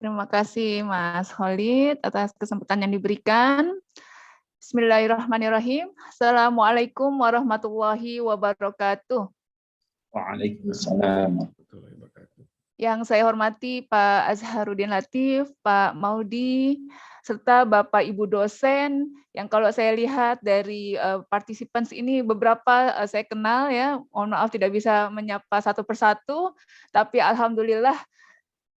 Terima kasih Mas Khalid atas kesempatan yang diberikan. Bismillahirrahmanirrahim. Assalamualaikum warahmatullahi wabarakatuh. Waalaikumsalam warahmatullahi wabarakatuh. Yang saya hormati Pak Azharuddin Latif, Pak Maudi, serta Bapak Ibu dosen yang kalau saya lihat dari partisipan ini beberapa saya kenal ya. Mohon maaf tidak bisa menyapa satu persatu, tapi alhamdulillah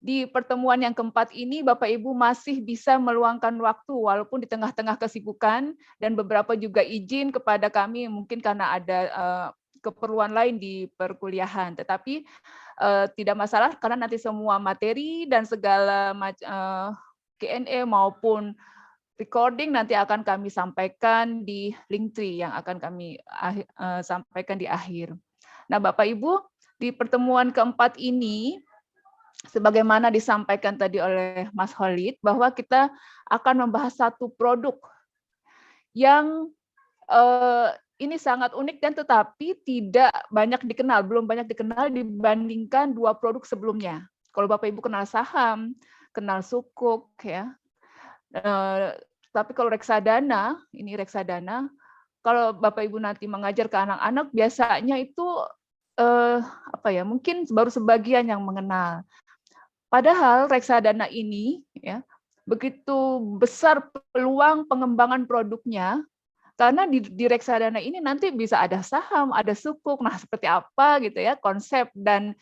di pertemuan yang keempat ini Bapak Ibu masih bisa meluangkan waktu walaupun di tengah-tengah kesibukan, dan beberapa juga izin kepada kami mungkin karena ada keperluan lain di perkuliahan. Tetapi tidak masalah karena nanti semua materi dan segala Q&A maupun recording nanti akan kami sampaikan di Linktree yang akan kami sampaikan di akhir. Nah, Bapak Ibu, di pertemuan keempat ini sebagaimana disampaikan tadi oleh Mas Khalid, bahwa kita akan membahas satu produk yang ini sangat unik dan tetapi tidak banyak dikenal, belum banyak dikenal dibandingkan dua produk sebelumnya. Kalau Bapak Ibu kenal saham, kenal sukuk, ya. Tapi kalau reksadana, ini reksadana, kalau Bapak Ibu nanti mengajar ke anak-anak, biasanya itu mungkin baru sebagian yang mengenal. Padahal reksadana ini ya begitu besar peluang pengembangan produknya, karena di reksadana ini nanti bisa ada saham, ada sukuk. Nah, seperti apa gitu ya konsep dan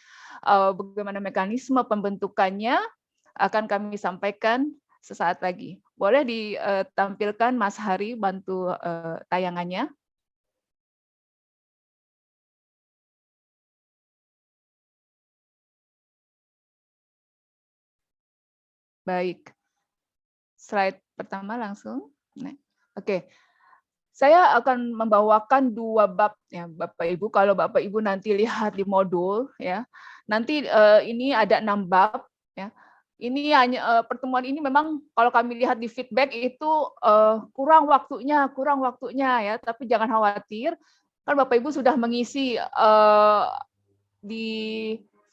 bagaimana mekanisme pembentukannya akan kami sampaikan sesaat lagi. Boleh ditampilkan Mas Hari bantu tayangannya. Baik. Slide pertama langsung. Nah, oke. Saya akan membawakan dua bab ya Bapak Ibu. Kalau Bapak Ibu nanti lihat di modul ya, nanti ini ada 6 bab ya. Ini hanya pertemuan ini memang kalau kami lihat di feedback itu kurang waktunya ya, tapi jangan khawatir. Kan Bapak Ibu sudah mengisi di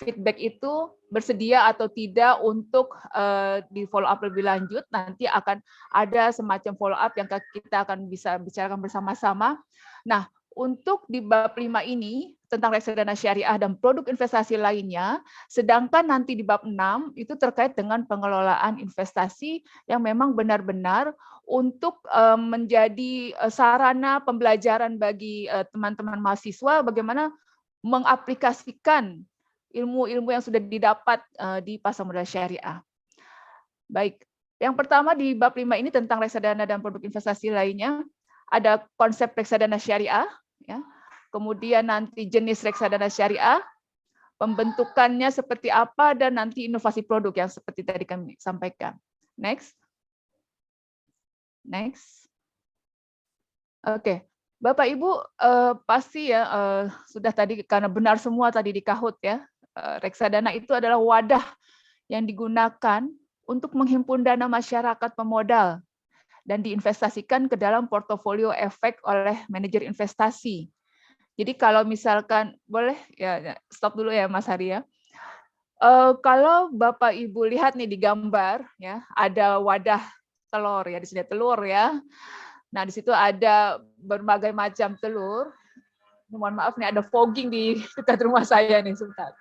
feedback itu bersedia atau tidak untuk di follow up lebih lanjut, nanti akan ada semacam follow up yang kita akan bisa bicarakan bersama-sama. Nah, untuk di bab 5 ini tentang reksadana syariah dan produk investasi lainnya, sedangkan nanti di bab 6 itu terkait dengan pengelolaan investasi yang memang benar-benar untuk menjadi sarana pembelajaran bagi teman-teman mahasiswa bagaimana mengaplikasikan ilmu-ilmu yang sudah didapat di pasar modal syariah. Baik, yang pertama di bab 5 ini tentang reksadana dan produk investasi lainnya, ada konsep reksadana syariah, ya. Kemudian nanti jenis reksadana syariah, pembentukannya seperti apa, dan nanti inovasi produk yang seperti tadi kami sampaikan. Next. Next. Oke. Bapak Ibu pasti ya sudah tadi karena benar semua tadi di Kahoot ya. Reksadana itu adalah wadah yang digunakan untuk menghimpun dana masyarakat pemodal dan diinvestasikan ke dalam portofolio efek oleh manajer investasi. Jadi kalau misalkan boleh ya stop dulu ya Mas Hari ya. Kalau Bapak Ibu lihat nih di gambar ya, ada wadah telur ya, di sini telur ya. Nah, di situ ada berbagai macam telur. Mohon maaf nih ada fogging di dekat rumah saya nih sebentar.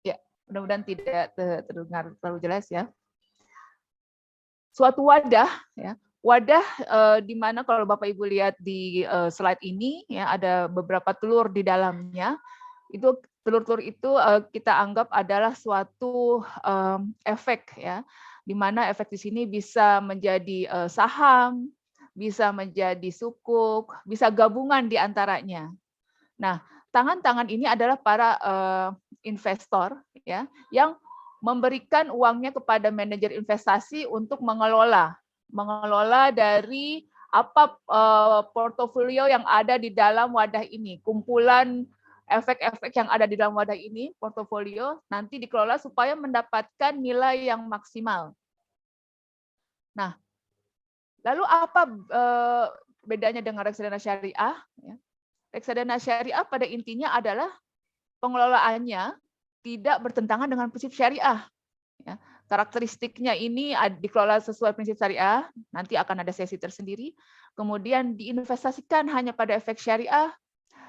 Ya, mudah-mudahan tidak terdengar terlalu jelas ya. Suatu wadah ya, wadah di mana kalau Bapak Ibu lihat di slide ini ya ada beberapa telur di dalamnya. Itu telur-telur itu kita anggap adalah suatu efek ya, di mana efek di sini bisa menjadi saham, bisa menjadi sukuk, bisa gabungan di antaranya. Nah, tangan-tangan ini adalah para investor ya yang memberikan uangnya kepada manajer investasi untuk mengelola dari apa portofolio yang ada di dalam wadah ini, kumpulan efek-efek yang ada di dalam wadah ini, portofolio nanti dikelola supaya mendapatkan nilai yang maksimal. Nah, Lalu apa bedanya dengan reksadana syariah? Ya. Reksadana syariah pada intinya adalah pengelolaannya tidak bertentangan dengan prinsip syariah. Ya. Karakteristiknya ini dikelola sesuai prinsip syariah, nanti akan ada sesi tersendiri. Kemudian diinvestasikan hanya pada efek syariah.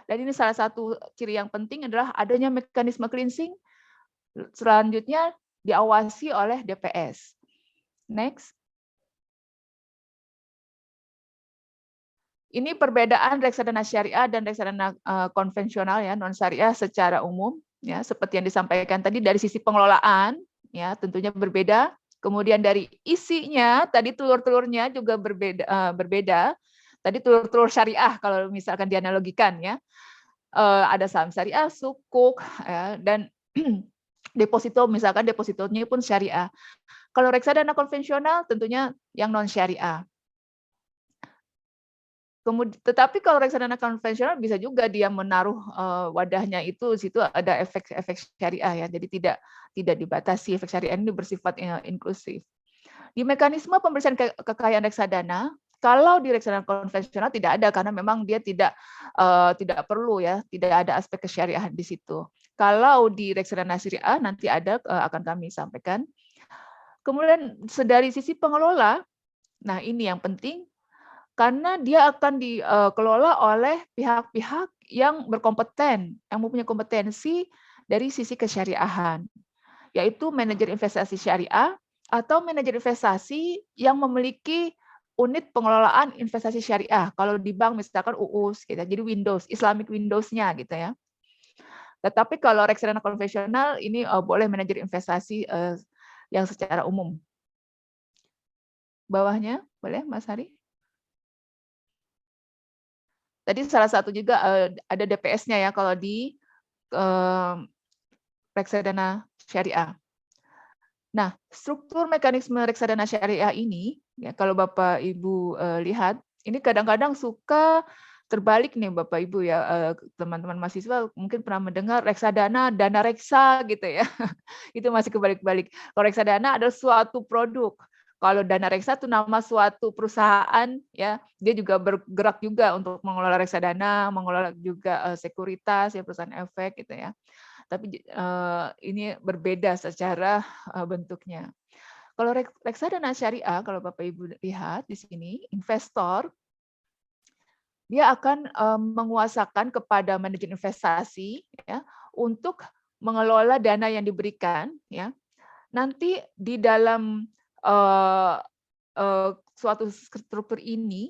Dan ini salah satu ciri yang penting adalah adanya mekanisme cleansing. Selanjutnya diawasi oleh DPS. Next. Ini perbedaan reksadana syariah dan reksadana konvensional ya, non syariah secara umum ya, seperti yang disampaikan tadi dari sisi pengelolaan ya, tentunya berbeda. Kemudian dari isinya tadi telur-telurnya juga berbeda. Tadi telur-telur syariah kalau misalkan dianalogikan ya. Ada saham syariah, sukuk ya, dan deposito misalkan depositonya pun syariah. Kalau reksadana konvensional tentunya yang non syariah. Tetapi kalau reksadana konvensional bisa juga dia menaruh wadahnya itu situ ada efek syariah ya. Jadi tidak dibatasi, efek syariah ini bersifat inklusif. Di mekanisme pembersihan kekayaan reksadana, kalau di reksadana konvensional tidak ada karena memang dia tidak perlu ya, tidak ada aspek kesyariahan di situ. Kalau di reksadana syariah nanti ada akan kami sampaikan. Kemudian dari sisi pengelola, nah ini yang penting karena dia akan dikelola oleh pihak-pihak yang berkompeten, yang mempunyai kompetensi dari sisi kesyariahan, yaitu manajer investasi syariah atau manajer investasi yang memiliki unit pengelolaan investasi syariah. Kalau di bank misalkan UUS, gitu. Jadi Windows, Islamic Windows-nya gitu ya. Tetapi kalau reksadana konvensional ini boleh manajer investasi yang secara umum. Bawahnya, boleh Mas Hari? Tadi salah satu juga ada DPS-nya ya kalau di reksadana syariah. Nah, struktur mekanisme reksadana syariah ini, ya kalau Bapak Ibu lihat, ini kadang-kadang suka terbalik nih Bapak Ibu ya, teman-teman mahasiswa mungkin pernah mendengar reksadana, dana reksa gitu ya. Itu masih kebalik-balik. Kalau reksadana adalah suatu produk. Kalau dana reksa itu nama suatu perusahaan ya, dia juga bergerak juga untuk mengelola reksadana, mengelola juga sekuritas ya, perusahaan efek gitu ya. Tapi ini berbeda secara bentuknya. Kalau reksadana syariah, kalau Bapak Ibu lihat di sini, investor dia akan menguasakan kepada manajer investasi ya untuk mengelola dana yang diberikan ya. Nanti di dalam suatu struktur ini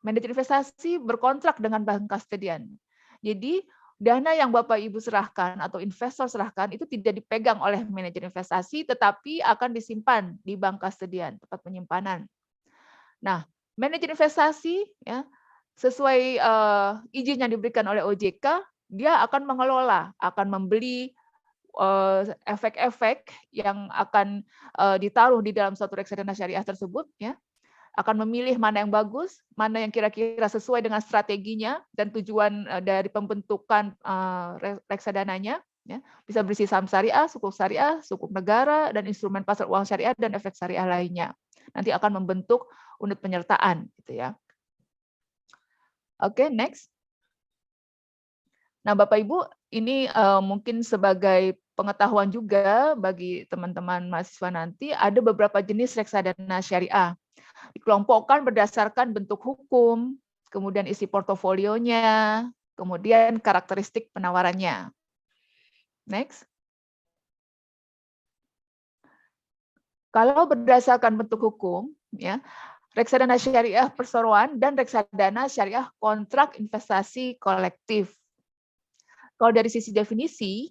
manajer investasi berkontrak dengan bank kastodian. Jadi dana yang Bapak Ibu serahkan atau investor serahkan itu tidak dipegang oleh manajer investasi tetapi akan disimpan di bank kastodian, tempat penyimpanan. Nah, manajer investasi ya sesuai izin yang diberikan oleh OJK, dia akan mengelola, akan membeli efek-efek yang akan ditaruh di dalam suatu reksadana syariah tersebut ya, akan memilih mana yang bagus, mana yang kira-kira sesuai dengan strateginya dan tujuan dari pembentukan reksadananya ya. Bisa berisi saham syariah, sukuk negara dan instrumen pasar uang syariah dan efek syariah lainnya. Nanti akan membentuk unit penyertaan gitu ya. Oke, next. Nah, Bapak Ibu, ini mungkin sebagai pengetahuan juga bagi teman-teman mahasiswa nanti, ada beberapa jenis reksadana syariah. Dikelompokkan berdasarkan bentuk hukum, kemudian isi portofolionya, kemudian karakteristik penawarannya. Next. Kalau berdasarkan bentuk hukum, ya, reksadana syariah perseroan dan reksadana syariah kontrak investasi kolektif. Kalau dari sisi definisi,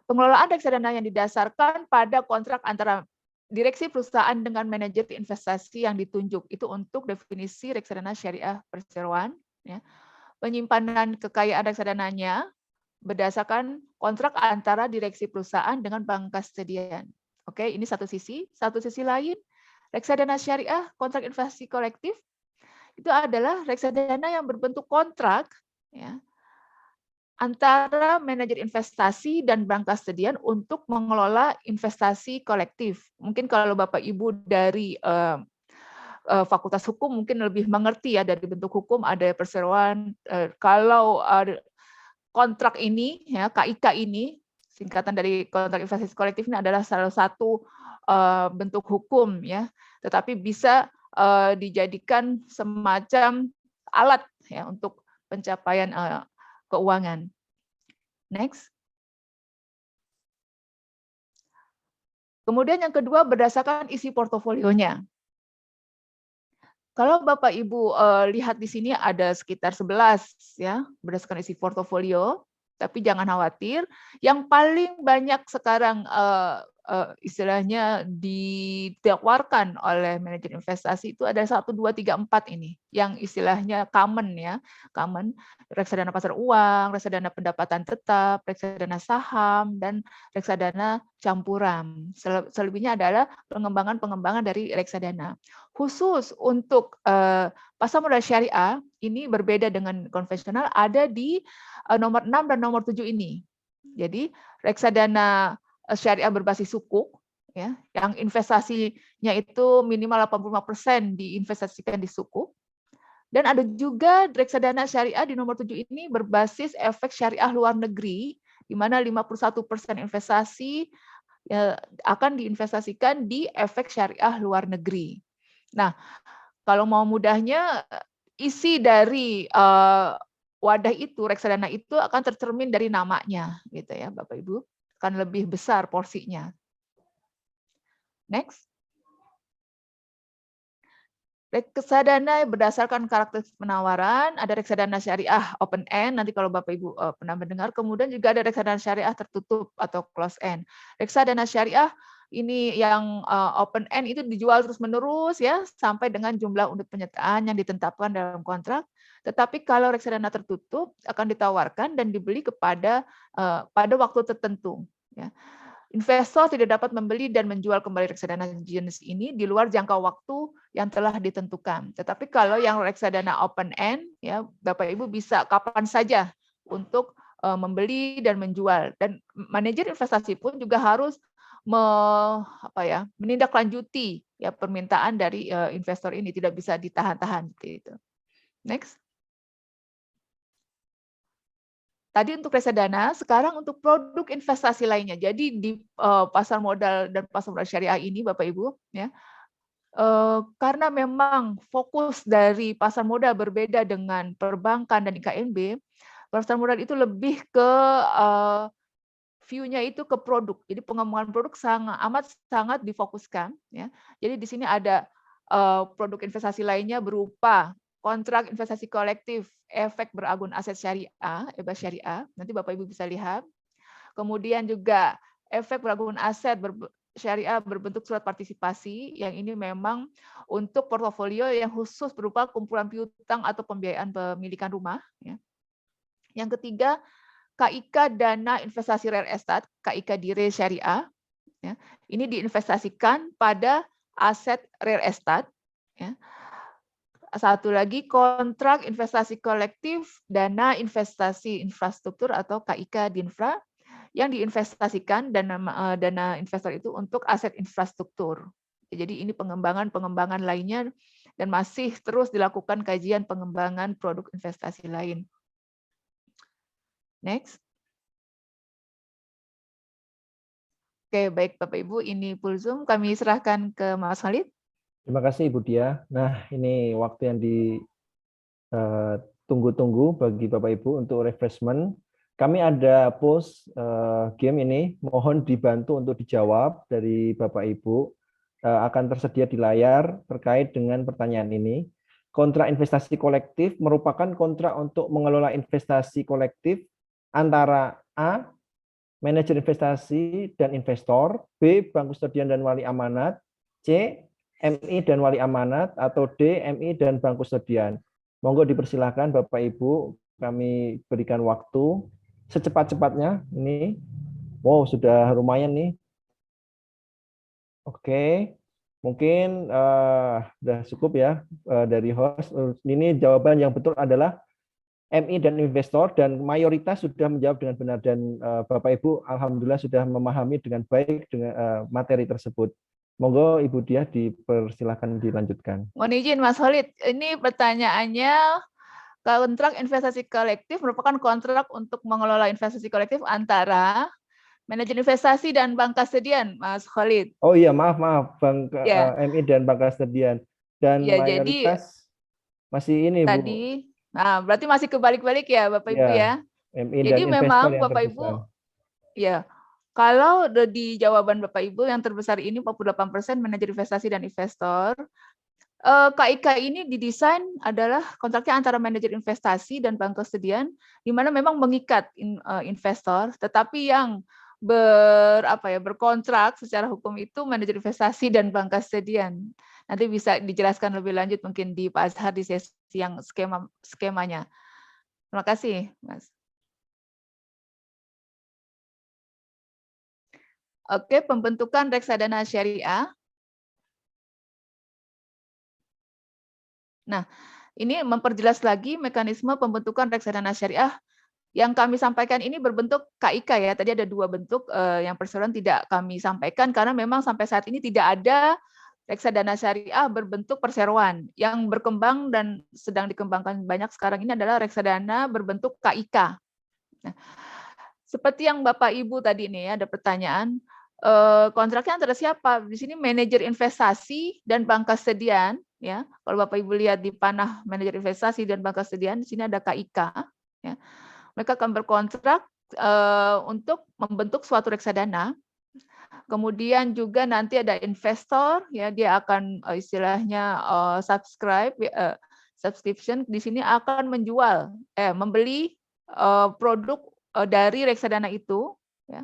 pengelolaan reksadana yang didasarkan pada kontrak antara direksi perusahaan dengan manajer investasi yang ditunjuk. Itu untuk definisi reksadana syariah perseroan. Ya. Penyimpanan kekayaan reksadananya berdasarkan kontrak antara direksi perusahaan dengan bank kastodian. Oke, ini satu sisi. Satu sisi lain, reksadana syariah kontrak investasi kolektif itu adalah reksadana yang berbentuk kontrak ya, antara manajer investasi dan bank kastodian untuk mengelola investasi kolektif. Mungkin kalau Bapak Ibu dari Fakultas Hukum mungkin lebih mengerti ya dari bentuk hukum ada perseroan. Kalau kontrak ini ya KIK ini singkatan dari kontrak investasi kolektif ini adalah salah satu bentuk hukum ya, tetapi bisa dijadikan semacam alat ya untuk pencapaian keuangan. Next. Kemudian yang kedua berdasarkan isi portofolionya. Kalau Bapak Ibu lihat di sini ada sekitar 11 ya berdasarkan isi portofolio, tapi jangan khawatir, yang paling banyak sekarang istilahnya ditawarkan oleh manajer investasi itu ada 1, 2, 3, 4 ini, yang istilahnya common ya, common, reksadana pasar uang, reksadana pendapatan tetap, reksadana saham, dan reksadana campuran. Selebihnya adalah pengembangan-pengembangan dari reksadana. Khusus untuk pasar modal syariah, ini berbeda dengan konvensional, ada di nomor 6 dan nomor 7 ini. Jadi reksadana syariah berbasis sukuk, ya, yang investasinya itu minimal 85% diinvestasikan di sukuk. Dan ada juga reksadana syariah di nomor 7 ini berbasis efek syariah luar negeri, di mana 51% investasi ya, akan diinvestasikan di efek syariah luar negeri. Nah, kalau mau mudahnya, isi dari wadah itu, reksadana itu akan tercermin dari namanya, gitu ya, Bapak Ibu, akan lebih besar porsinya. Next. Reksadana berdasarkan karakteristik penawaran, ada reksadana syariah open end, nanti kalau Bapak Ibu pernah mendengar, kemudian juga ada reksadana syariah tertutup atau close end. Reksadana syariah ini yang open end itu dijual terus-menerus ya sampai dengan jumlah unit penyertaan yang ditetapkan dalam kontrak. Tetapi kalau reksadana tertutup akan ditawarkan dan dibeli pada waktu tertentu. Ya. Investor tidak dapat membeli dan menjual kembali reksadana jenis ini di luar jangka waktu yang telah ditentukan. Tetapi kalau yang reksadana open end, ya Bapak Ibu bisa kapan saja untuk membeli dan menjual. Dan manajer investasi pun juga harus menindaklanjuti ya permintaan dari investor ini, tidak bisa ditahan-tahan seperti itu. Next. Tadi untuk reksadana, sekarang untuk produk investasi lainnya. Jadi di pasar modal dan pasar modal syariah ini, Bapak Ibu, ya, karena memang fokus dari pasar modal berbeda dengan perbankan dan IKNB, pasar modal itu lebih ke view-nya itu ke produk. Jadi pengembangan produk sangat difokuskan. Ya. Jadi di sini ada produk investasi lainnya berupa kontrak investasi kolektif, efek beragun aset syariah, EBA syariah. Nanti Bapak Ibu bisa lihat. Kemudian juga efek beragun aset syariah berbentuk surat partisipasi, yang ini memang untuk portofolio yang khusus berupa kumpulan piutang atau pembiayaan pemilikan rumah. Ya. Yang ketiga, KIK dana investasi real estate, KIK Dire Syariah. Ya. Ini diinvestasikan pada aset real estate. Ya. Satu lagi kontrak investasi kolektif dana investasi infrastruktur atau KIK Dinfra yang diinvestasikan dana investor itu untuk aset infrastruktur. Jadi ini pengembangan lainnya dan masih terus dilakukan kajian pengembangan produk investasi lain. Next. Oke, baik Bapak Ibu, ini full Zoom. Kami serahkan ke Mas Khalid. Terima kasih Ibu Dia. Nah, ini waktu yang ditunggu-tunggu bagi Bapak Ibu untuk refreshment. Kami ada post game ini, mohon dibantu untuk dijawab dari Bapak Ibu. Akan tersedia di layar terkait dengan pertanyaan ini. Kontrak investasi kolektif merupakan kontrak untuk mengelola investasi kolektif antara A, manajer investasi dan investor, B, bank kustodian dan wali amanat, C, MI dan wali amanat, atau D, MI dan bank kustodian. Monggo dipersilahkan Bapak Ibu, kami berikan waktu secepat-cepatnya. Ini, wow sudah lumayan nih. Oke, mungkin sudah cukup ya dari host. Ini jawaban yang betul adalah MI dan investor, dan mayoritas sudah menjawab dengan benar, dan Bapak Ibu alhamdulillah sudah memahami dengan baik dengan materi tersebut. Monggo Ibu Diah dipersilakan dilanjutkan. Mohon izin Mas Khalid, ini pertanyaannya, kontrak investasi kolektif merupakan kontrak untuk mengelola investasi kolektif antara manajer investasi dan bank kastedian, Mas Khalid. Oh iya, maaf Bank Ya, MI dan Bank Kastedian, dan ya jadi mayoritas masih ini Bu. tadi, nah berarti masih kebalik-balik ya Bapak Ibu Ya, ya. MI dan Jadi investor memang yang Bapak terbesar. Ibu, ya kalau di jawaban Bapak Ibu yang terbesar ini 48% manajer investasi dan investor, KIK ini didesain adalah kontraknya antara manajer investasi dan bank kastedian, di mana memang mengikat investor, tetapi yang berkontrak secara hukum itu manajer investasi dan bank kastedian. Nanti bisa dijelaskan lebih lanjut mungkin di Pak Azhar di sesi yang skemanya. Terima kasih, Mas. Oke, pembentukan reksadana syariah. Nah, ini memperjelas lagi mekanisme pembentukan reksadana syariah yang kami sampaikan ini berbentuk KIK ya. Tadi ada 2 bentuk, yang perseroan tidak kami sampaikan karena memang sampai saat ini tidak ada reksadana syariah berbentuk perseroan. Yang berkembang dan sedang dikembangkan banyak sekarang ini adalah reksadana berbentuk KIK. Nah, seperti yang Bapak Ibu tadi nih ya, ada pertanyaan, kontraknya antara siapa? Di sini manajer investasi dan bank kastedian ya. Kalau Bapak Ibu lihat di panah manajer investasi dan bank kastedian, di sini ada KIK ya. Mereka akan berkontrak untuk membentuk suatu reksadana. Kemudian juga nanti ada investor ya, dia akan istilahnya subscription di sini akan membeli produk dari reksadana itu ya.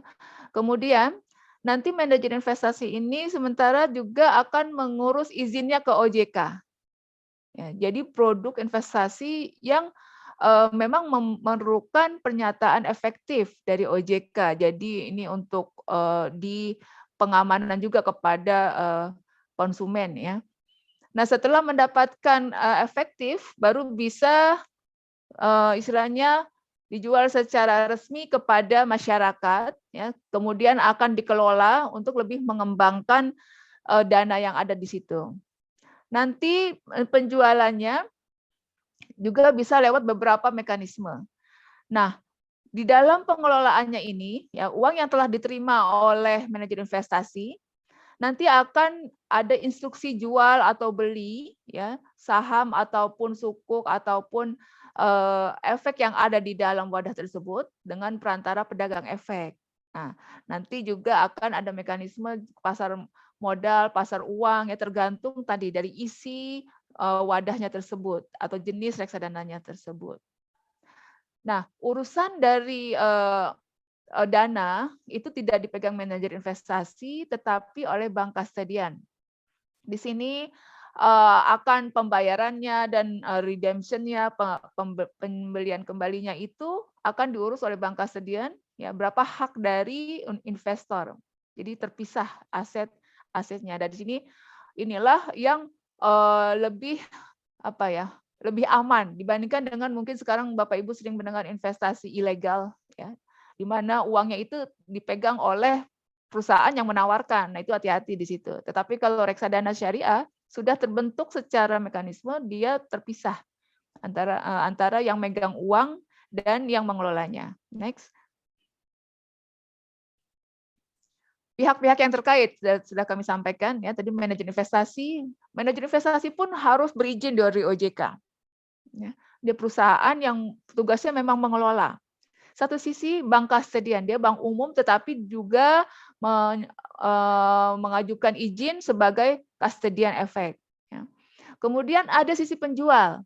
Kemudian nanti manajer investasi ini sementara juga akan mengurus izinnya ke OJK. Ya, jadi produk investasi yang memang memerlukan pernyataan efektif dari OJK. Jadi ini untuk di pengamanan juga kepada konsumen ya. Nah, setelah mendapatkan efektif baru bisa istilahnya dijual secara resmi kepada masyarakat ya. Kemudian akan dikelola untuk lebih mengembangkan dana yang ada di situ. Nanti penjualannya juga bisa lewat beberapa mekanisme. Nah, di dalam pengelolaannya ini, ya uang yang telah diterima oleh manajer investasi nanti akan ada instruksi jual atau beli, ya saham ataupun sukuk ataupun efek yang ada di dalam wadah tersebut dengan perantara pedagang efek. Nah, nanti juga akan ada mekanisme pasar modal, pasar uang, ya tergantung tadi dari isi wadahnya tersebut atau jenis reksadananya tersebut. Nah, urusan dari dana itu tidak dipegang manajer investasi, tetapi oleh bank kastedian. Di sini akan pembayarannya dan redemption-nya, pembelian kembalinya itu akan diurus oleh bank kastedian. Ya, berapa hak dari investor. Jadi terpisah asetnya. Dan di sini inilah yang lebih lebih aman dibandingkan dengan mungkin sekarang Bapak Ibu sering mendengar investasi ilegal ya, di mana uangnya itu dipegang oleh perusahaan yang menawarkan. Nah, itu hati-hati di situ. Tetapi kalau reksadana syariah sudah terbentuk secara mekanisme, dia terpisah antara yang megang uang dan yang mengelolanya. Next. Pihak-pihak yang terkait sudah kami sampaikan ya, tadi manajer investasi pun harus berizin dari OJK. Ya, dia perusahaan yang tugasnya memang mengelola. Satu sisi bank kastedian, dia bank umum tetapi juga mengajukan izin sebagai kastedian efek. Ya. Kemudian ada sisi penjual,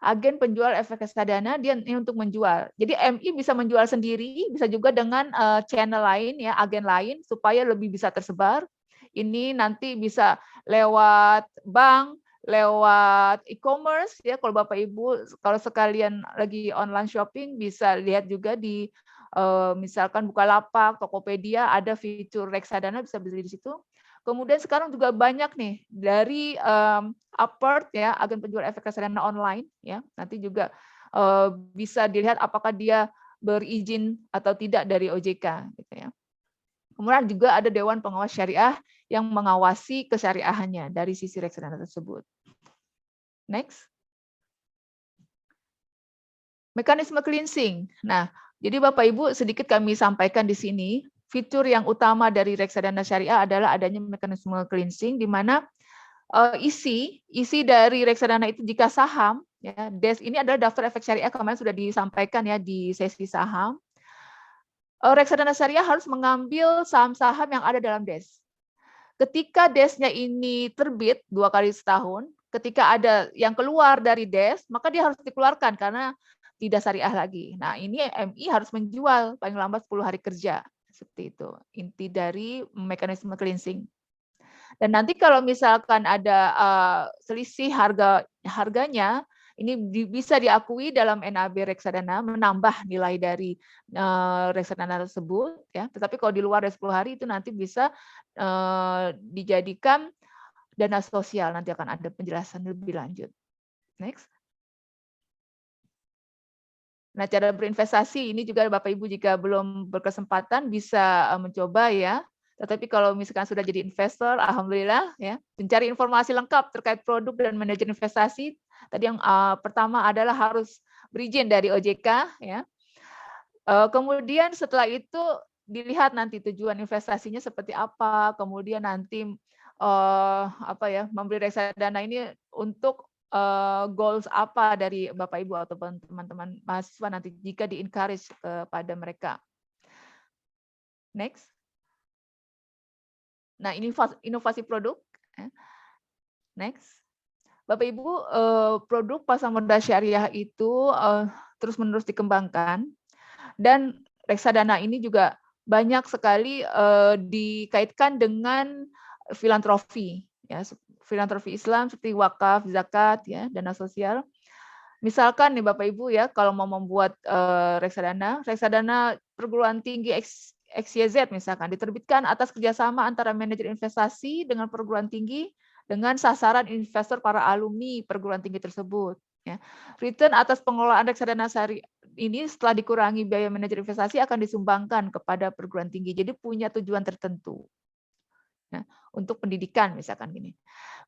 agen penjual efek reksadana, dia ini untuk menjual. Jadi MI bisa menjual sendiri, bisa juga dengan channel lain ya, agen lain supaya lebih bisa tersebar. Ini nanti bisa lewat bank, lewat e-commerce ya. Kalau Bapak Ibu kalau sekalian lagi online shopping bisa lihat juga di misalkan Bukalapak, Tokopedia ada fitur reksadana, bisa beli di situ. Kemudian sekarang juga banyak nih dari Upwork ya, agen penjual efek reksadana online ya. Nanti juga bisa dilihat apakah dia berizin atau tidak dari OJK gitu ya. Kemudian juga ada Dewan Pengawas Syariah yang mengawasi kesyariahannya dari sisi reksadana tersebut. Next. Mekanisme cleansing. Nah, jadi Bapak Ibu sedikit kami sampaikan di sini, fitur yang utama dari reksadana syariah adalah adanya mekanisme cleansing, di mana isi dari reksadana itu jika saham, ya, DES ini adalah daftar efek syariah, kemarin sudah disampaikan ya di sesi saham. Reksadana syariah harus mengambil saham-saham yang ada dalam DES. Ketika DES-nya ini terbit 2 kali setahun, ketika ada yang keluar dari DES, maka dia harus dikeluarkan karena tidak syariah lagi. Nah, ini MI harus menjual paling lambat 10 hari kerja. Seperti itu, inti dari mekanisme cleansing. Dan nanti kalau misalkan ada selisih harganya, ini bisa diakui dalam NAB reksadana, menambah nilai dari reksadana tersebut, ya. Tetapi kalau di luar dari 10 hari itu nanti bisa dijadikan dana sosial, nanti akan ada penjelasan lebih lanjut. Next. Nah, cara berinvestasi ini juga Bapak Ibu jika belum berkesempatan bisa mencoba ya. Tetapi kalau misalkan sudah jadi investor, alhamdulillah ya, mencari informasi lengkap terkait produk dan manajer investasi. Tadi yang pertama adalah harus berizin dari OJK ya. Kemudian setelah itu dilihat nanti tujuan investasinya seperti apa, kemudian nanti membeli reksadana ini untuk goals apa dari Bapak Ibu atau teman-teman mahasiswa nanti jika di-encourage kepada mereka. Next. Nah, ini inovasi produk. Next. Bapak Ibu, produk pasar modal syariah itu terus-menerus dikembangkan dan reksadana ini juga banyak sekali dikaitkan dengan filantropi ya, filantropi Islam seperti wakaf, zakat ya, dana sosial. Misalkan nih Bapak Ibu ya, kalau mau membuat reksadana perguruan tinggi XYZ misalkan diterbitkan atas kerjasama antara manajer investasi dengan perguruan tinggi dengan sasaran investor para alumni perguruan tinggi tersebut. Ya. Return atas pengelolaan reksadana syariah ini setelah dikurangi biaya manajer investasi akan disumbangkan kepada perguruan tinggi. Jadi punya tujuan tertentu. Nah, untuk pendidikan misalkan gini.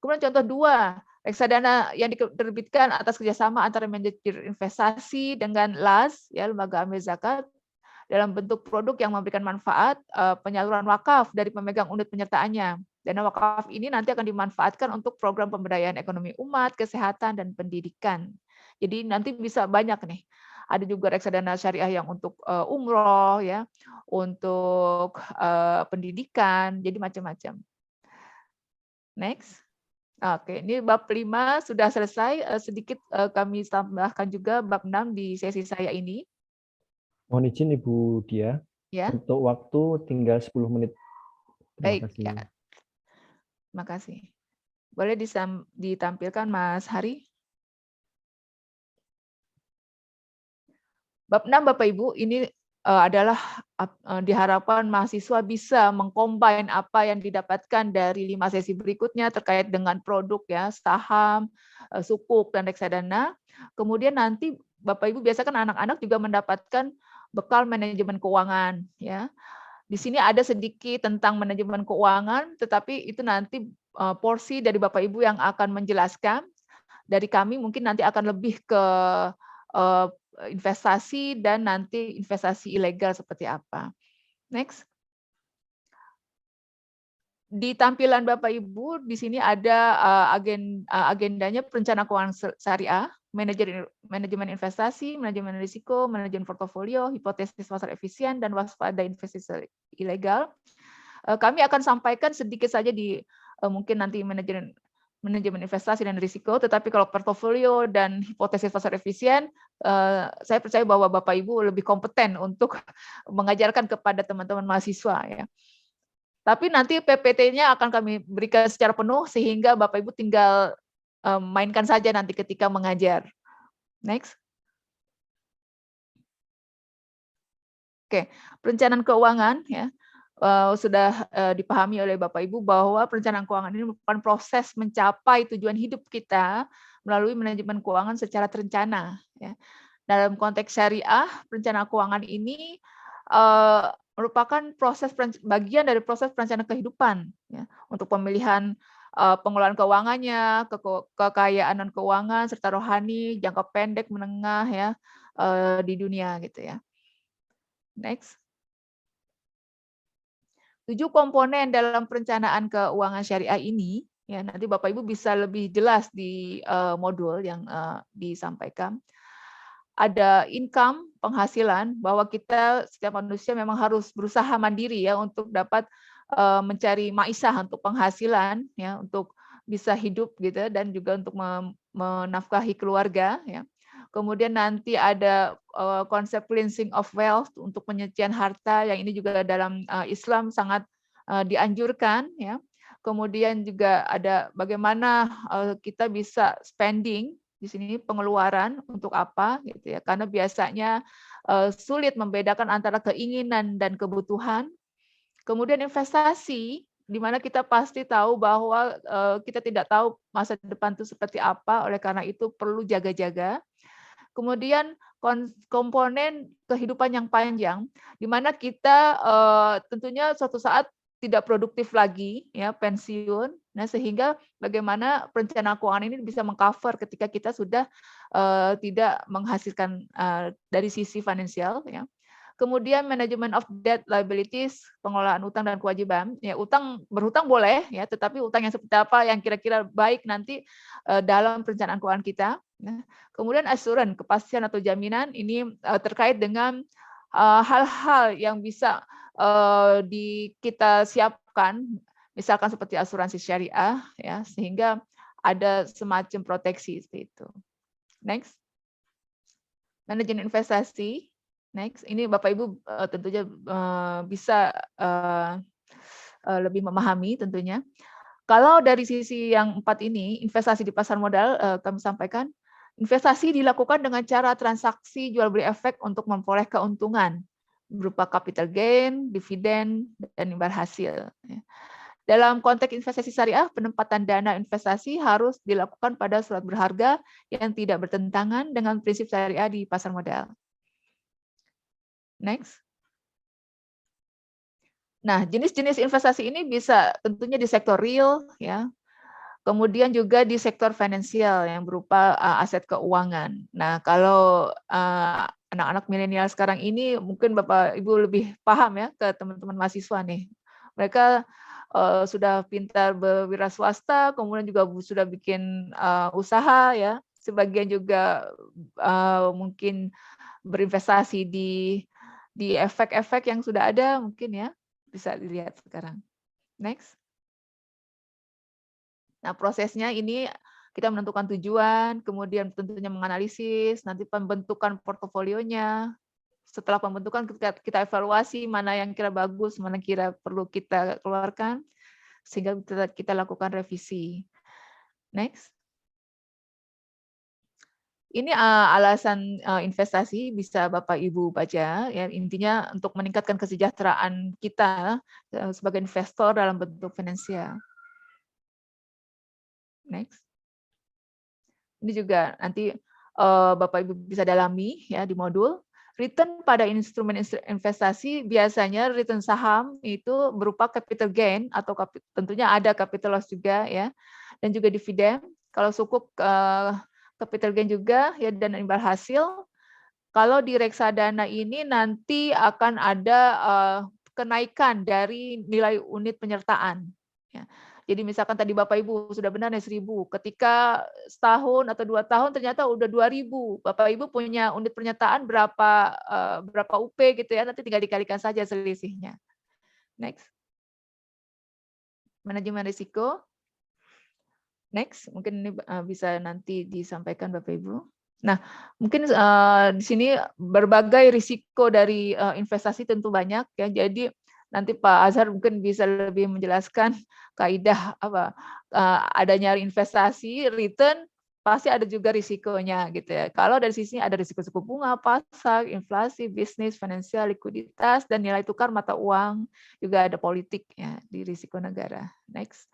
Kemudian contoh 2, reksadana yang diterbitkan atas kerjasama antara manajer investasi dengan LAS, ya, lembaga amil zakat, dalam bentuk produk yang memberikan manfaat penyaluran wakaf dari pemegang unit penyertaannya. Dana wakaf ini nanti akan dimanfaatkan untuk program pemberdayaan ekonomi umat, kesehatan, dan pendidikan. Jadi nanti bisa banyak nih. Ada juga reksadana syariah yang untuk umroh, ya, untuk pendidikan, jadi macam-macam. Next. Oke, ini bab 5 sudah selesai. Sedikit kami tambahkan juga bab 6 di sesi saya ini. Mohon izin Ibu Dia. Ya. Untuk waktu tinggal 10 menit. Baik, ya. Terima kasih. Boleh ditampilkan Mas Hari? Bab 6 Bapak Ibu, ini adalah diharapkan mahasiswa bisa mengcombine apa yang didapatkan dari 5 sesi berikutnya terkait dengan produk ya, saham, sukuk, dan reksadana. Kemudian nanti Bapak Ibu biasa kan anak-anak juga mendapatkan bekal manajemen keuangan ya. Di sini ada sedikit tentang manajemen keuangan, tetapi itu nanti porsi dari Bapak Ibu yang akan menjelaskan. Dari kami mungkin nanti akan lebih ke investasi dan nanti investasi ilegal seperti apa. Next. Di tampilan Bapak Ibu di sini ada agendanya perencanaan keuangan syariah, manajemen investasi, manajemen risiko, manajemen portofolio, hipotesis pasar efisien, dan waspada investasi ilegal. Kami akan sampaikan sedikit saja di mungkin nanti manajemen investasi dan risiko, tetapi kalau portofolio dan hipotesis pasar efisien, saya percaya bahwa Bapak Ibu lebih kompeten untuk mengajarkan kepada teman-teman mahasiswa ya. Tapi nanti PPT-nya akan kami berikan secara penuh sehingga Bapak Ibu tinggal mainkan saja nanti ketika mengajar. Next. Oke, perencanaan keuangan ya. Sudah dipahami oleh Bapak Ibu bahwa perencanaan keuangan ini merupakan proses mencapai tujuan hidup kita melalui manajemen keuangan secara terencana. Ya. Dalam konteks syariah, perencanaan keuangan ini merupakan bagian dari proses perencanaan kehidupan, ya, untuk pemilihan pengelolaan keuangannya, kekayaan non keuangan serta rohani jangka pendek, menengah, ya, di dunia gitu ya. Next. 7 komponen dalam perencanaan keuangan syariah ini, ya, nanti Bapak Ibu bisa lebih jelas di modul yang disampaikan. Ada income, penghasilan, bahwa kita setiap manusia memang harus berusaha mandiri ya untuk dapat mencari maisha untuk penghasilan ya, untuk bisa hidup gitu dan juga untuk menafkahi keluarga ya. Kemudian nanti ada konsep cleansing of wealth untuk penyucian harta, yang ini juga dalam Islam sangat dianjurkan ya. Kemudian juga ada bagaimana kita bisa spending di sini, pengeluaran untuk apa gitu ya. Karena biasanya sulit membedakan antara keinginan dan kebutuhan. Kemudian investasi, di mana kita pasti tahu bahwa kita tidak tahu masa depan itu seperti apa, oleh karena itu perlu jaga-jaga. Kemudian komponen kehidupan yang panjang, di mana kita tentunya suatu saat tidak produktif lagi, ya, pensiun. Nah, sehingga bagaimana perencanaan keuangan ini bisa mengcover ketika kita sudah tidak menghasilkan dari sisi finansial, ya. Kemudian manajemen of debt liabilities, pengelolaan utang dan kewajiban. Ya, berhutang boleh ya, tetapi utang yang seperti apa yang kira-kira baik nanti dalam perencanaan keuangan kita. Nah, kemudian asuran, kepastian atau jaminan, ini terkait dengan hal-hal yang bisa kita siapkan, misalkan seperti asuransi syariah ya, sehingga ada semacam proteksi seperti itu. Next. Manajemen investasi. Next, ini Bapak Ibu tentunya bisa lebih memahami tentunya. Kalau dari sisi yang 4 ini, investasi di pasar modal, kami sampaikan, investasi dilakukan dengan cara transaksi jual beli efek untuk memperoleh keuntungan berupa capital gain, dividen, dan imbal hasil. Dalam konteks investasi syariah, penempatan dana investasi harus dilakukan pada surat berharga yang tidak bertentangan dengan prinsip syariah di pasar modal. Next. Nah, jenis-jenis investasi ini bisa tentunya di sektor real, ya. Kemudian juga di sektor finansial yang berupa aset keuangan. Nah, kalau anak-anak milenial sekarang ini mungkin Bapak Ibu lebih paham ya ke teman-teman mahasiswa nih. Mereka sudah pintar berwira swasta, kemudian juga sudah bikin usaha ya. Sebagian juga mungkin berinvestasi di efek-efek yang sudah ada mungkin ya, bisa dilihat sekarang. Next. Nah, prosesnya ini kita menentukan tujuan, kemudian tentunya menganalisis, nanti pembentukan portofolionya. Setelah pembentukan kita evaluasi mana yang kira bagus, mana kira perlu kita keluarkan, sehingga kita lakukan revisi. Next. Ini alasan investasi, bisa Bapak Ibu baca ya, intinya untuk meningkatkan kesejahteraan kita sebagai investor dalam bentuk finansial. Next. Ini juga nanti Bapak Ibu bisa dalami ya di modul. Return pada instrumen investasi biasanya return saham itu berupa capital gain atau tentunya ada capital loss juga ya, dan juga dividen. Kalau sukuk capital gain juga ya, dan imbal hasil. Kalau di reksadana ini nanti akan ada kenaikan dari nilai unit penyertaan. Ya. Jadi misalkan tadi Bapak Ibu sudah benar nih 1.000, ketika setahun atau 2 tahun ternyata udah 2.000. Bapak Ibu punya unit penyertaan berapa UP gitu ya, nanti tinggal dikalikan saja selisihnya. Next. Manajemen risiko. Next, mungkin ini bisa nanti disampaikan Bapak Ibu. Nah, mungkin di sini berbagai risiko dari investasi tentu banyak ya. Jadi nanti Pak Azhar mungkin bisa lebih menjelaskan kaidah apa adanya investasi, return pasti ada juga risikonya gitu ya. Kalau dari sisi ada risiko suku bunga, pasar, inflasi, bisnis, finansial, likuiditas, dan nilai tukar mata uang, juga ada politik ya di risiko negara. Next.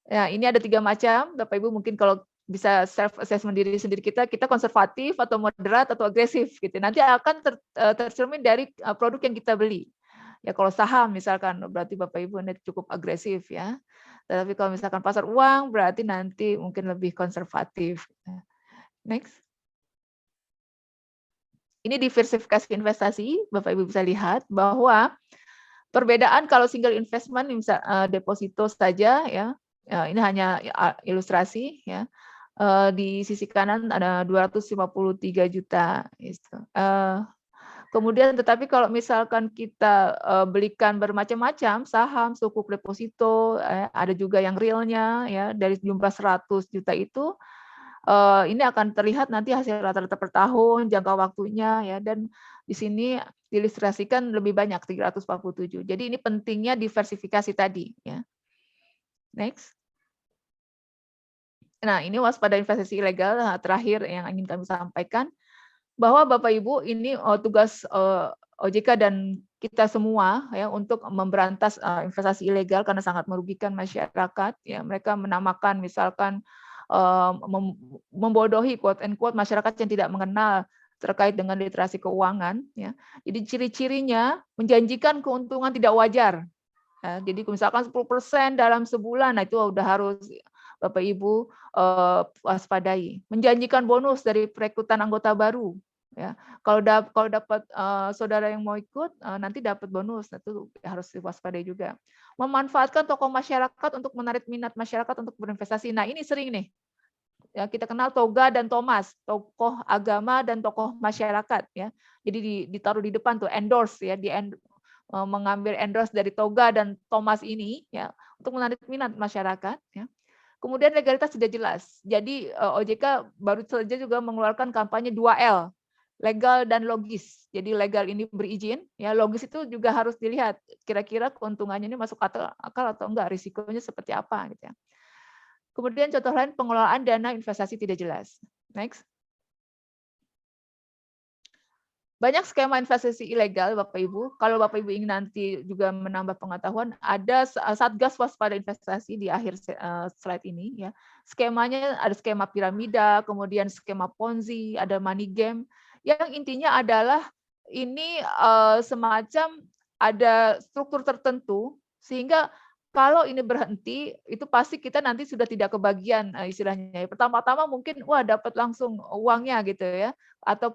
Ya, ini ada 3 macam. Bapak Ibu mungkin kalau bisa self assessment diri sendiri kita konservatif atau moderat atau agresif gitu. Nanti akan tercermin dari produk yang kita beli. Ya kalau saham misalkan berarti Bapak Ibu ini cukup agresif ya. Tapi kalau misalkan pasar uang berarti nanti mungkin lebih konservatif. Next. Ini diversifikasi investasi, Bapak Ibu bisa lihat bahwa perbedaan kalau single investment deposito saja ya. Ini hanya ilustrasi ya. Di sisi kanan ada 253 juta gitu. Kemudian tetapi kalau misalkan kita belikan bermacam-macam saham, sukuk deposito, ada juga yang realnya ya dari jumlah 100 juta itu ini akan terlihat nanti hasil rata-rata per tahun, jangka waktunya ya, dan di sini diilustrasikan lebih banyak 347. Jadi ini pentingnya diversifikasi tadi ya. Next. Nah, ini waspada investasi ilegal terakhir yang ingin kami sampaikan bahwa Bapak Ibu ini tugas OJK dan kita semua ya untuk memberantas investasi ilegal karena sangat merugikan masyarakat ya. Mereka menamakan misalkan membodohi quote and quote masyarakat yang tidak mengenal terkait dengan literasi keuangan ya. Jadi ciri-cirinya menjanjikan keuntungan tidak wajar. Ya, jadi misalkan 10% dalam sebulan, nah itu udah harus Bapak Ibu waspadai. Menjanjikan bonus dari perekrutan anggota baru. Ya, kalau dapat saudara yang mau ikut nanti dapat bonus, itu harus diwaspadai juga. Memanfaatkan tokoh masyarakat untuk menarik minat masyarakat untuk berinvestasi. Nah ini sering nih. Ya, kita kenal Toga dan Thomas, tokoh agama dan tokoh masyarakat ya. Jadi ditaruh di depan tuh endorse ya, mengambil endorse dari Toga dan Thomas ini ya untuk menarik minat masyarakat ya. Kemudian legalitas sudah jelas. Jadi OJK baru saja juga mengeluarkan kampanye 2L, legal dan logis. Jadi legal ini berizin, ya logis itu juga harus dilihat kira-kira keuntungannya ini masuk akal atau enggak, risikonya seperti apa gitu ya. Kemudian contoh lain pengelolaan dana investasi tidak jelas. Next. Banyak skema investasi ilegal, Bapak Ibu. Kalau Bapak Ibu ingin nanti juga menambah pengetahuan, ada Satgas Waspada Investasi di akhir slide ini. Ya. Skemanya ada skema piramida, kemudian skema Ponzi, ada money game. Yang intinya adalah ini semacam ada struktur tertentu, sehingga kalau ini berhenti, itu pasti kita nanti sudah tidak kebagian istilahnya. Pertama-tama mungkin, wah dapat langsung uangnya gitu ya, atau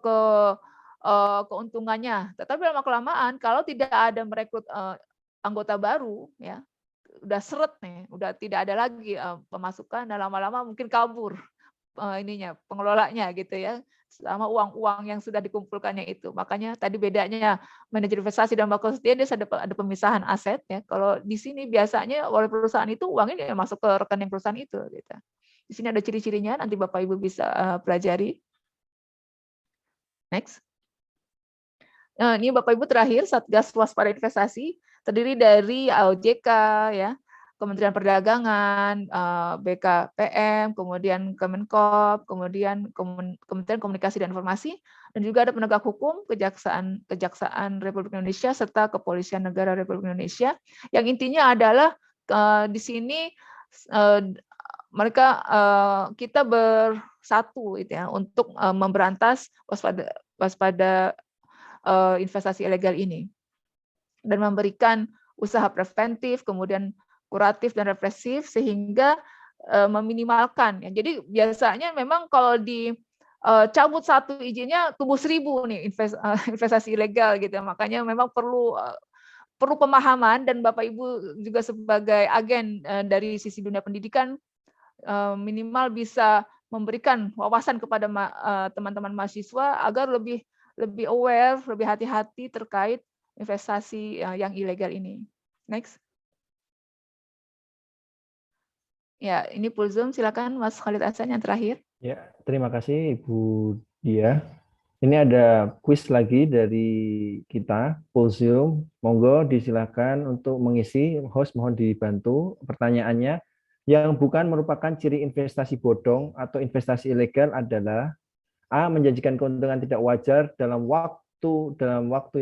keuntungannya. Tetapi lama-kelamaan kalau tidak ada merekrut anggota baru, ya udah seret nih, udah tidak ada lagi pemasukan, dan lama-lama mungkin kabur pengelolanya gitu ya, sama uang-uang yang sudah dikumpulkannya itu. Makanya tadi bedanya manajer investasi dan bakal setia dia ada pemisahan aset ya. Kalau di sini biasanya oleh perusahaan itu uangnya masuk ke rekening perusahaan itu gitu. Di sini ada ciri-cirinya, nanti Bapak Ibu bisa pelajari. Next. Nah, ini Bapak Ibu terakhir Satgas Waspada Investasi terdiri dari OJK ya, Kementerian Perdagangan, BKPM, kemudian Kemenkop, kemudian Kementerian Komunikasi dan Informasi, dan juga ada penegak hukum, Kejaksaan Republik Indonesia serta Kepolisian Negara Republik Indonesia. Yang intinya adalah di sini kita bersatu gitu ya untuk memberantas waspada investasi ilegal ini dan memberikan usaha preventif, kemudian kuratif dan represif sehingga meminimalkan. Ya. Jadi biasanya memang kalau dicabut satu izinnya tumbuh 1000 nih investasi ilegal gitu. Makanya memang perlu pemahaman, dan Bapak Ibu juga sebagai agen dari sisi dunia pendidikan minimal bisa memberikan wawasan kepada teman-teman mahasiswa agar lebih aware, lebih hati-hati terkait investasi yang ilegal ini. Next. Ya, ini full Zoom. Silakan Mas Khalid Hasan yang terakhir. Ya, terima kasih Ibu Dia. Ini ada kuis lagi dari kita, full Zoom. Monggo disilakan untuk mengisi. Host mohon dibantu pertanyaannya. Yang bukan merupakan ciri investasi bodong atau investasi ilegal adalah A. Menjanjikan keuntungan tidak wajar dalam waktu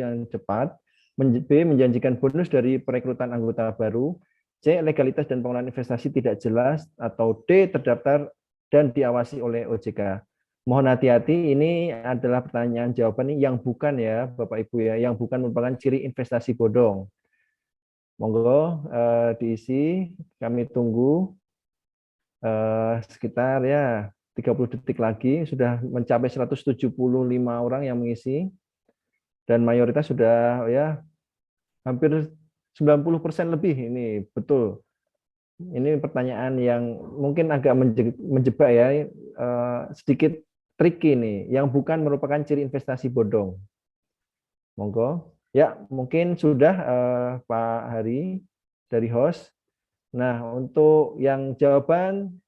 yang cepat. B. Menjanjikan bonus dari perekrutan anggota baru. C. Legalitas dan pengelolaan investasi tidak jelas. Atau D. Terdaftar dan diawasi oleh OJK. Mohon hati-hati, ini adalah pertanyaan jawaban yang bukan ya Bapak Ibu ya, yang bukan merupakan ciri investasi bodong. Monggo diisi, kami tunggu sekitar ya 30 detik lagi, sudah mencapai 175 orang yang mengisi, dan mayoritas sudah ya hampir 90% lebih. Ini betul. Ini pertanyaan yang mungkin agak menjebak ya, sedikit tricky nih, yang bukan merupakan ciri investasi bodong. Monggo. Ya, mungkin sudah Pak Hari dari host. Nah, untuk yang jawaban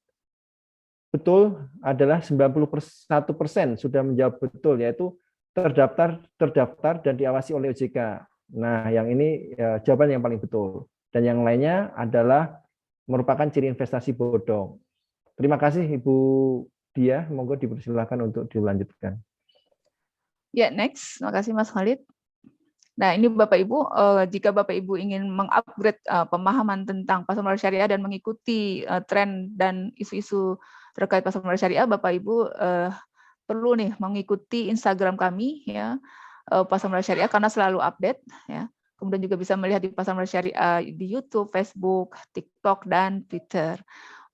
betul adalah 91% sudah menjawab betul, yaitu terdaftar dan diawasi oleh OJK. Nah, yang ini ya, jawaban yang paling betul. Dan yang lainnya adalah merupakan ciri investasi bodong. Terima kasih Ibu Dia, monggo dipersilakan untuk dilanjutkan. Ya, next. Terima kasih Mas Khalid. Nah, ini Bapak Ibu, jika Bapak Ibu ingin mengupgrade pemahaman tentang pasar modal syariah dan mengikuti tren dan isu-isu terkait pasar modal syariah, Bapak Ibu perlu nih mengikuti Instagram kami ya, pasar modal syariah, karena selalu update ya. Kemudian juga bisa melihat di pasar modal syariah di YouTube, Facebook, TikTok, dan Twitter.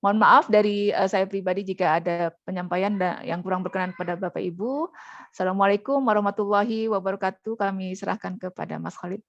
Mohon maaf dari saya pribadi jika ada penyampaian yang kurang berkenan pada Bapak Ibu. Assalamualaikum warahmatullahi wabarakatuh. Kami serahkan kepada Mas Khalid.